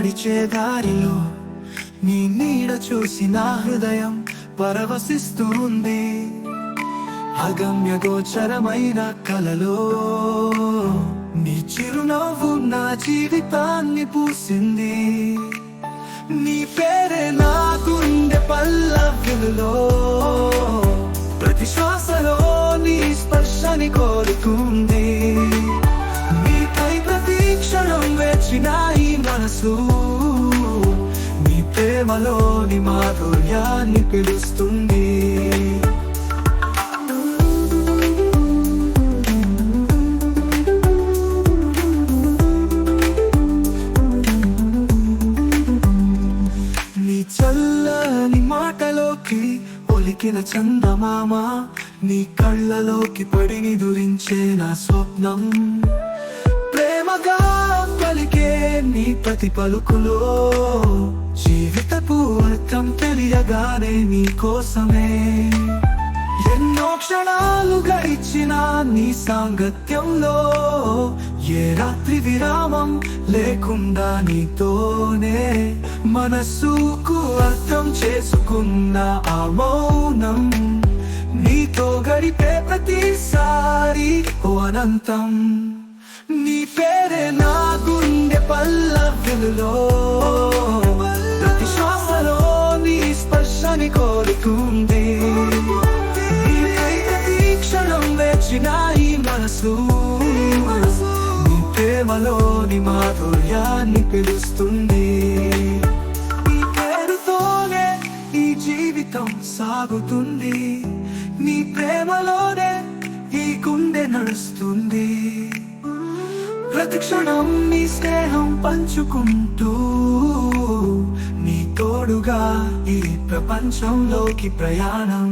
నడిచే దారిలో నీ నీడ చూసి నా హృదయం పరవశిస్తుంది. అగమ్య గోచరమైన కలలో నీ చిరునవ్వు నా జీవితాన్ని పూసింది. నీ పేరే నా గుండె పల్లవిలో ప్రతి శ్వాసలో నీ స్పర్శని కోరుతుంది. నీకై ప్రతి క్షణం వేచిన ఈ మనసు నీ ప్రేమలోని మాధుర్యాన్ని పిలుస్తుంది. నీ చల్లని మాటలోకి ఒలికిన చందమామ, నీ కళ్ళలోకి పడి నిదురించే నా స్వప్నం. ప్రేమగా పలికే నీ ప్రతి పలుకులో జీవితపు అర్థం తెలియగానే నీ కోసమే. ఎన్నో క్షణాలు గడిచిన నీ సాంగత్యంలో ఏ రాత్రి విరామం లేకుండా నీతోనే మనసుకు అర్థం చేసుకున్న ఆ మౌనం నీతో గడిపే ప్రతిసారి ఓ అనంతం. నీ పేరే నా గుండె పల్లవిలో ప్రతి శ్వాసలో నీ స్పర్శని కోరుతుంది. నీకై ప్రతి క్షణం వేచిన ఈ మనసు నీ ప్రేమలోని మాధుర్యాన్ని పిలుస్తుంది. నీ పేరుతోనే ఈ జీవితం సాగుతుంది. నీ ప్రేమలోనే ఈ గుండె నడుస్తుంది. ప్రతి క్షణం నీ స్నేహం పంచుకుంటూ నీ తోడుగా ఈ ప్రపంచంలోకి ప్రయాణం.